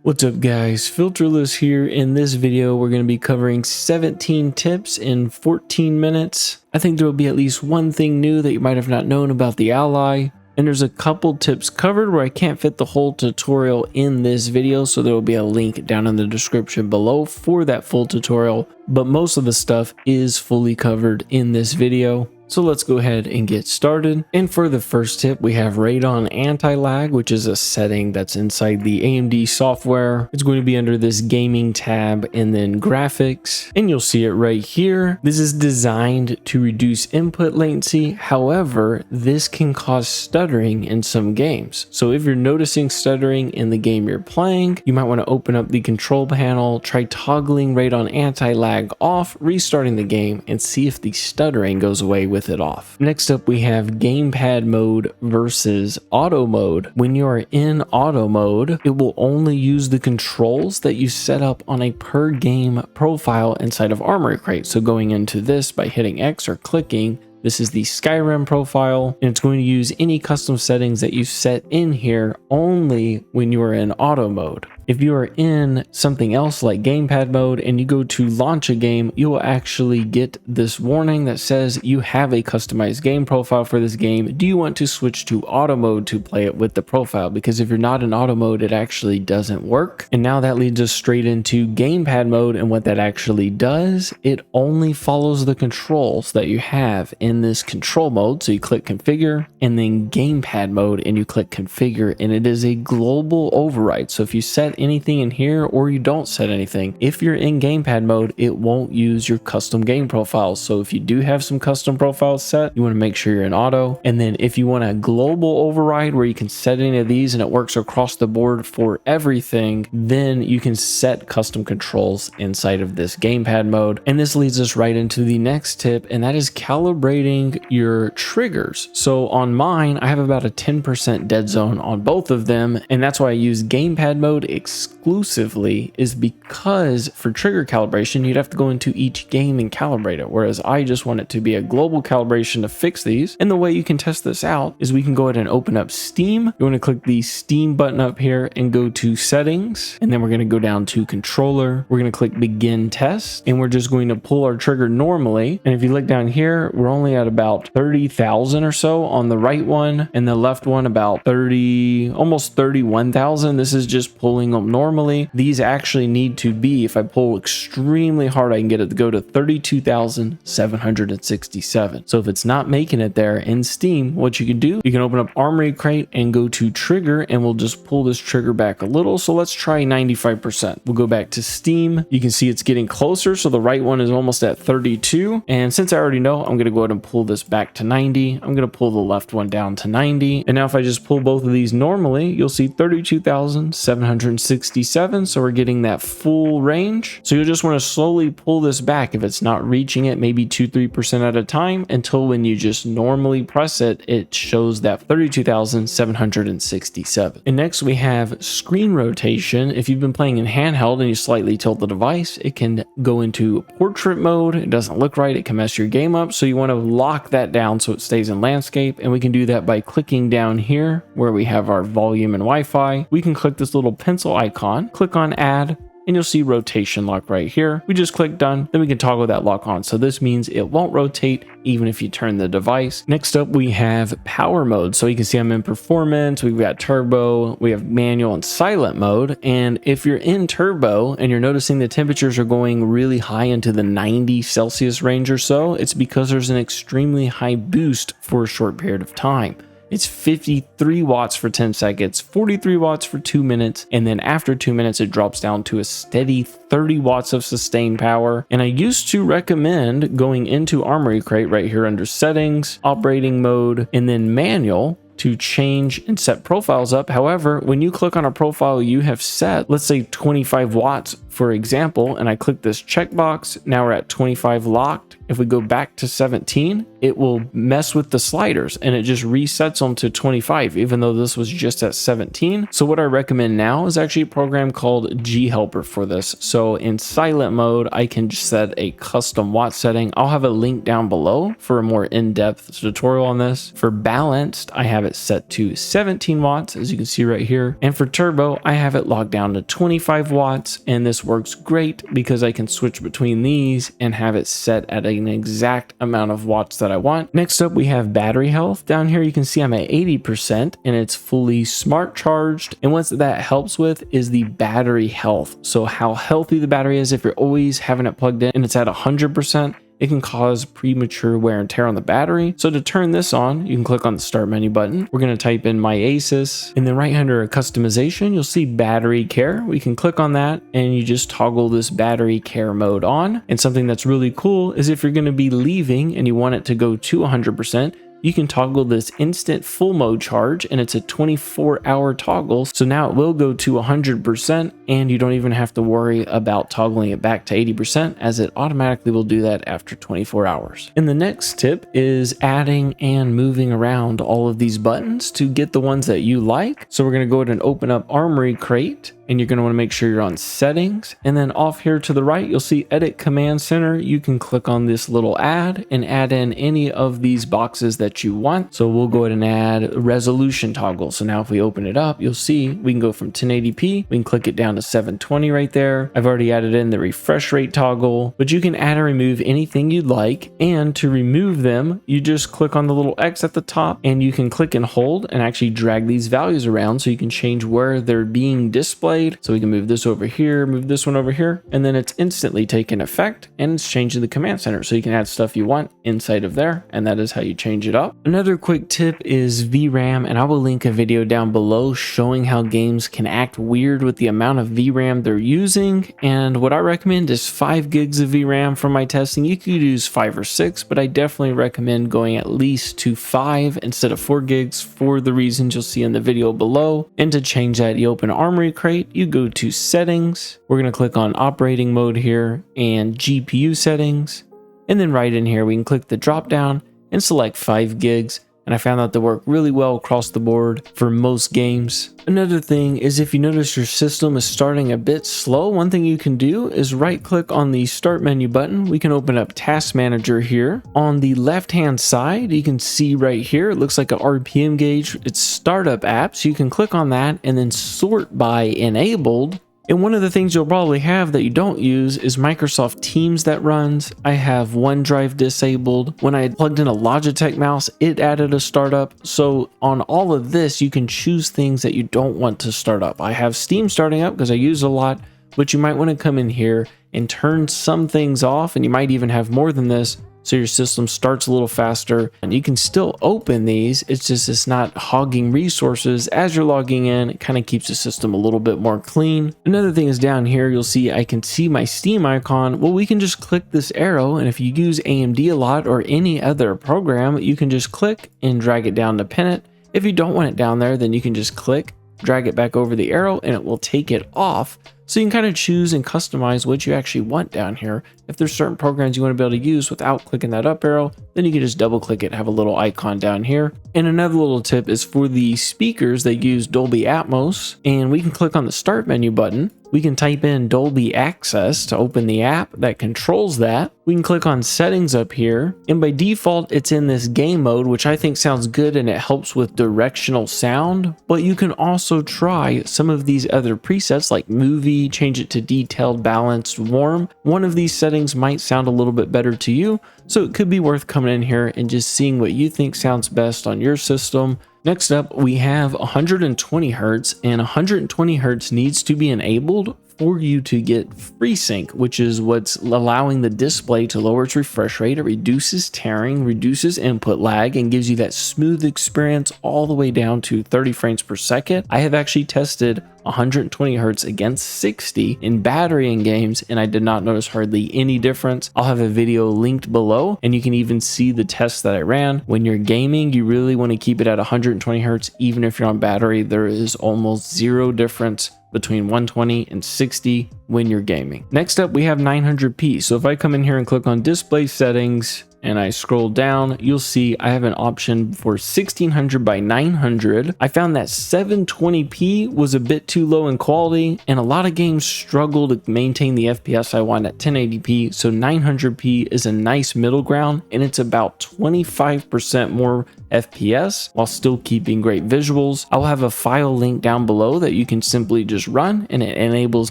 What's up guys, Filterless here. In this video we're going to be covering 17 tips in 14 minutes. I think there will be at least one thing new that you might have not known about the Ally, and there's a couple tips covered where I can't fit the whole tutorial in this video, so there will be a link down in the description below for that full tutorial, but most of the stuff is fully covered in this video. So let's go ahead and get started. And for the first tip, we have Radeon anti-lag, which is a setting that's inside the AMD software. It's going to be under this gaming tab and then graphics, and you'll see it right here. This is designed to reduce input latency. However, this can cause stuttering in some games. So if you're noticing stuttering in the game you're playing, you might want to open up the control panel, try toggling Radeon anti-lag off, restarting the game, and see if the stuttering goes away with it off. Next up, we have Gamepad mode versus auto mode. When you are in auto mode, it will only use the controls that you set up on a per game profile inside of Armory Crate. So going into this by hitting X or clicking, this is the Skyrim profile, and it's going to use any custom settings that you set in here only when you are in auto mode. If you are in something else like gamepad mode and you go to launch a game, you will actually get this warning that says you have a customized game profile for this game. Do you want to switch to auto mode to play it with the profile? Because if you're not in auto mode, it actually doesn't work. And now that leads us straight into gamepad mode, and what that actually does, it only follows the controls that you have in this control mode. So you click configure and then gamepad mode and you click configure, and it is a global override. So if you set anything in here or you don't set anything, if you're in gamepad mode, it won't use your custom game profiles. So if you do have some custom profiles set, you want to make sure you're in auto. And then if you want a global override where you can set any of these and it works across the board for everything, then you can set custom controls inside of this gamepad mode. And this leads us right into the next tip, and that is calibrating your triggers. So on mine, I have about a 10% dead zone on both of them, and that's why I use gamepad mode exclusively, is because for trigger calibration you'd have to go into each game and calibrate it, whereas I just want it to be a global calibration to fix these. And the way you can test this out is we can go ahead and open up Steam. You want to click the Steam button up here and go to settings, and then we're going to go down to controller. We're going to click begin test, and we're just going to pull our trigger normally. And if you look down here, we're only at about 30,000 or so on the right one, and the left one about 30, almost 31,000. This is just pulling them normally. These actually need to be, if I pull extremely hard, I can get it to go to 32,767. So if it's not making it there in Steam, what you can do, you can open up Armory Crate and go to trigger, and we'll just pull this trigger back a little. So let's try 95%. We'll go back to Steam. You can see it's getting closer. So the right one is almost at 32. And since I already know, I'm going to go ahead and pull this back to 90. I'm going to pull the left one down to 90. And now if I just pull both of these normally, you'll see 32,767. So we're getting that full range. So you'll just want to slowly pull this back if it's not reaching it, maybe 2-3% at a time, until when you just normally press it, it shows that 32,767. And next we have screen rotation. If you've been playing in handheld and you slightly tilt the device, it can go into portrait mode. It doesn't look right. It can mess your game up. So you want to lock that down so it stays in landscape. And we can do that by clicking down here where we have our volume and Wi-Fi. We can click this little pencil icon, click on add, and you'll see rotation lock right here. We just click done, then we can toggle that lock on. So this means it won't rotate even if you turn the device. Next up, we have power mode. So you can see I'm in performance, we've got turbo, we have manual and silent mode. And if you're in turbo and you're noticing the temperatures are going really high into the 90 Celsius range or so, it's because there's an extremely high boost for a short period of time. It's 53 watts for 10 seconds, 43 watts for 2 minutes, and then after 2 minutes, it drops down to a steady 30 watts of sustained power. And I used to recommend going into Armory Crate right here under settings, operating mode, and then manual to change and set profiles up. However, when you click on a profile you have set, let's say 25 watts for example, and I click this checkbox, now we're at 25 locked. If we go back to 17, it will mess with the sliders and it just resets them to 25, even though this was just at 17. So what I recommend now is actually a program called G Helper for this. So in silent mode, I can just set a custom watt setting. I'll have a link down below for a more in-depth tutorial on this. For balanced, I have it set to 17 watts, as you can see right here. And for turbo, I have it locked down to 25 watts. And this works great because I can switch between these and have it set at an exact amount of watts that I want. Next up, we have battery health. Down here, you can see I'm at 80% and it's fully smart charged. And what that helps with is the battery health. So how healthy the battery is. If you're always having it plugged in and it's at 100%, it can cause premature wear and tear on the battery. So to turn this on, you can click on the start menu button. We're going to type in my ASUS, and then right under customization, you'll see battery care. We can click on that and you just toggle this battery care mode on. And something that's really cool is if you're going to be leaving and you want it to go to 100%, you can toggle this instant full mode charge, and it's a 24-hour toggle. So now it will go to 100% and you don't even have to worry about toggling it back to 80%, as it automatically will do that after 24 hours. And the next tip is adding and moving around all of these buttons to get the ones that you like. So we're going to go ahead and open up Armory Crate, and you're going to want to make sure you're on settings. And then off here to the right, you'll see edit command center. You can click on this little add and add in any of these boxes that you want. So we'll go ahead and add resolution toggle. So now if we open it up, you'll see we can go from 1080p. We can click it down to 720 right there. I've already added in the refresh rate toggle, but you can add and remove anything you'd like. And to remove them, you just click on the little X at the top and you can click and hold and actually drag these values around so you can change where they're being displayed. So we can move this over here, move this one over here, and then it's instantly taking effect and it's changing the command center. So you can add stuff you want inside of there, and that is how you change it up. Another quick tip is VRAM, and I will link a video down below showing how games can act weird with the amount of VRAM they're using. And what I recommend is 5 gigs of VRAM for my testing. You could use 5 or 6, but I definitely recommend going at least to 5 instead of 4 gigs for the reasons you'll see in the video below. And to change that, you open Armory Crate, you go to settings. We're going to click on operating mode here and GPU settings. And then right in here, we can click the drop down and select 5 gigs. And I found that to work really well across the board for most games. Another thing is if you notice your system is starting a bit slow, one thing you can do is right click on the start menu button. We can open up Task Manager here. On the left hand side, you can see right here, it looks like a RPM gauge. It's startup apps. You can click on that and then sort by enabled. And one of the things you'll probably have that you don't use is Microsoft Teams that runs. I have OneDrive disabled. When I plugged in a Logitech mouse, it added a startup. So on all of this, you can choose things that you don't want to start up. I have Steam starting up because I use a lot, but you might want to come in here and turn some things off, and you might even have more than this, so your system starts a little faster. And you can still open these, it's just it's not hogging resources as you're logging in. It kind of keeps the system a little bit more clean. Another thing is down here, you'll see I can see my Steam icon. Well, we can just click this arrow, and if you use AMD a lot or any other program, you can just click and drag it down to pin it. If you don't want it down there, then you can just click, drag it back over the arrow, and it will take it off. So you can kind of choose and customize what you actually want down here. If there's certain programs you want to be able to use without clicking that up arrow, then you can just double click it, have a little icon down here. And another little tip is for the speakers, they use Dolby Atmos, and we can click on the start menu button. We can type in Dolby Access to open the app that controls that. We can click on settings up here, and by default it's in this game mode, which I think sounds good and it helps with directional sound. But you can also try some of these other presets like movie, change it to detailed, balanced, warm. One of these settings might sound a little bit better to you, so it could be worth coming in here and just seeing what you think sounds best on your system. Next up, we have 120 Hertz, and 120 Hertz needs to be enabled for you to get Freesync, which is what's allowing the display to lower its refresh rate. It reduces tearing, reduces input lag, and gives you that smooth experience all the way down to 30 frames per second. I have actually tested 120 Hertz against 60 in battery in games, and I did not notice hardly any difference. I'll have a video linked below, and you can even see the tests that I ran. When you're gaming, you really want to keep it at 120 Hertz. Even if you're on battery, there is almost zero difference between 120 and 60 when you're gaming. Next up, we have 900p. So if I come in here and click on display settings and I scroll down, you'll see I have an option for 1600 by 900. I found that 720p was a bit too low in quality, and a lot of games struggle to maintain the FPS I want at 1080p, so 900p is a nice middle ground, and it's about 25% more FPS while still keeping great visuals. I'll have a file link down below that you can simply just run, and it enables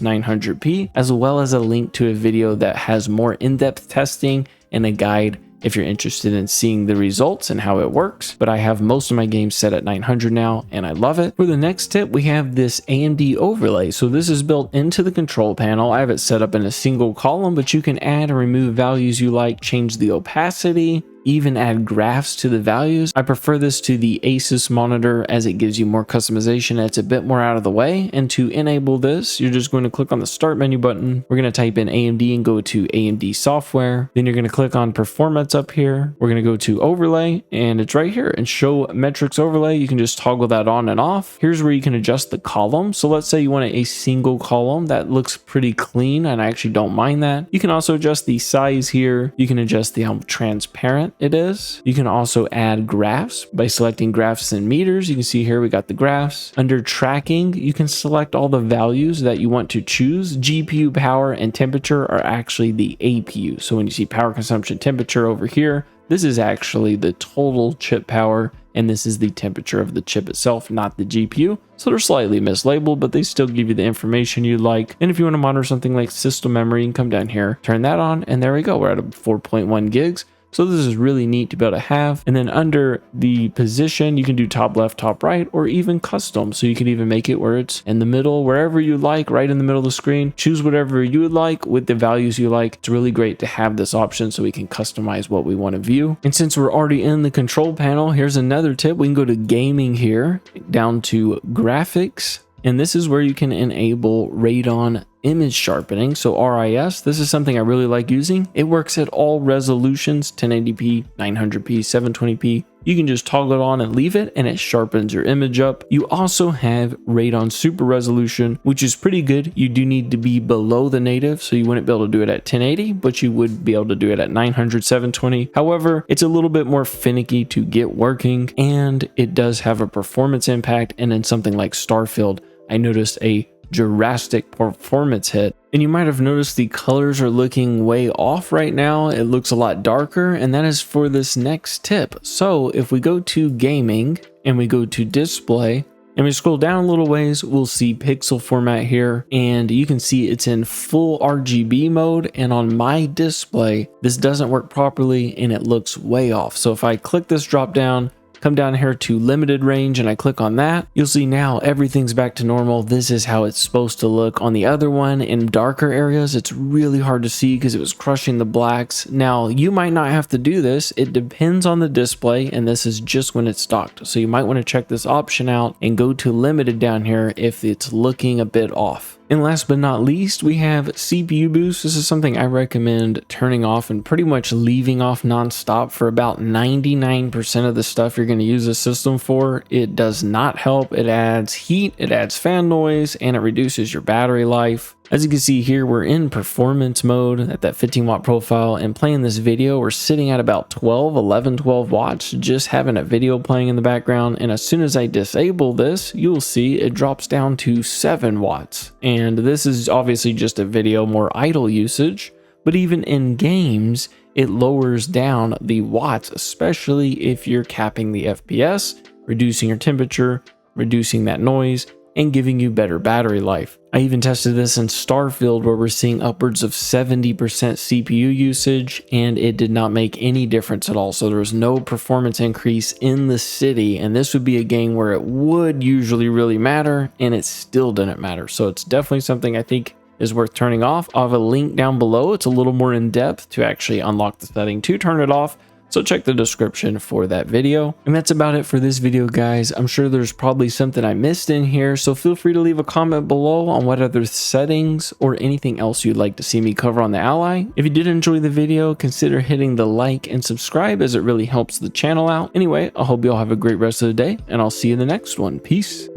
900p, as well as a link to a video that has more in-depth testing and a guide if you're interested in seeing the results and how it works. But I have most of my games set at 900 now, and I love it. For the next tip, we have this AMD overlay. So this is built into the control panel. I have it set up in a single column, but you can add and remove values you like, change the opacity, even add graphs to the values. I prefer this to the Asus monitor as it gives you more customization. It's a bit more out of the way. And to enable this, you're just going to click on the start menu button. We're going to type in AMD and go to AMD software. Then you're going to click on performance up here. We're going to go to overlay, and it's right here, and show metrics overlay. You can just toggle that on and off. Here's where you can adjust the column. So let's say you want a single column that looks pretty clean, and I actually don't mind that. You can also adjust the size here. You can adjust how transparent it is. You can also add graphs by selecting graphs in meters. You can see here we got the graphs. Under tracking, you can select all the values that you want to choose. GPU power and temperature are actually the APU. So when you see power consumption temperature over here, this is actually the total chip power, and this is the temperature of the chip itself, not the GPU. So they're slightly mislabeled, but they still give you the information you like. And if you want to monitor something like system memory, you can come down here, turn that on, and there we go. We're at a 4.1 gigs. So this is really neat to be able to have. And then under the position, you can do top left, top right, or even custom. So you can even make it where it's in the middle, wherever you like, right in the middle of the screen. Choose whatever you would like with the values you like. It's really great to have this option so we can customize what we want to view. And since we're already in the control panel, here's another tip. We can go to gaming here, down to graphics. And this is where you can enable Radeon image sharpening. So RIS, this is something I really like using. It works at all resolutions, 1080p, 900p, 720p. You can just toggle it on and leave it, and it sharpens your image up. You also have Radeon Super Resolution, which is pretty good. You do need to be below the native, so you wouldn't be able to do it at 1080, but you would be able to do it at 900, 720. However, it's a little bit more finicky to get working, and it does have a performance impact. And in something like Starfield, I noticed a drastic performance hit. And you might have noticed the colors are looking way off right now. It looks a lot darker, and that is for this next tip. So if we go to gaming and we go to display and we scroll down a little ways, we'll see pixel format here, and you can see it's in full RGB mode. And on my display, this doesn't work properly and it looks way off. So if I click this drop down, come down here to limited range, and I click on that, you'll see now everything's back to normal. This is how it's supposed to look. On the other one, in darker areas, it's really hard to see because it was crushing the blacks. Now, you might not have to do this. It depends on the display, and this is just when it's docked. So you might want to check this option out and go to limited down here if it's looking a bit off. And last but not least, we have CPU boost. This is something I recommend turning off and pretty much leaving off nonstop for about 99% of the stuff you're going to use the system for. It does not help. It adds heat, it adds fan noise, and it reduces your battery life. As you can see here, we're in performance mode at that 15 watt profile, and playing this video, we're sitting at about 12 watts, just having a video playing in the background. And as soon as I disable this, you'll see it drops down to 7 watts. And this is obviously just a video, more idle usage, but even in games, it lowers down the watts, especially if you're capping the FPS, reducing your temperature, reducing that noise, and giving you better battery life. I even tested this in Starfield, where we're seeing upwards of 70% CPU usage, and it did not make any difference at all. So there was no performance increase in the city, and this would be a game where it would usually really matter, and it still didn't matter. So it's definitely something I think is worth turning off. I'll have a link down below. It's a little more in depth to actually unlock the setting to turn it off. So check the description for that video. And that's about it for this video, guys. I'm sure there's probably something I missed in here, so feel free to leave a comment below on what other settings or anything else you'd like to see me cover on the Ally. If you did enjoy the video, consider hitting the like and subscribe, as it really helps the channel out. Anyway, I hope you all have a great rest of the day, and I'll see you in the next one. Peace.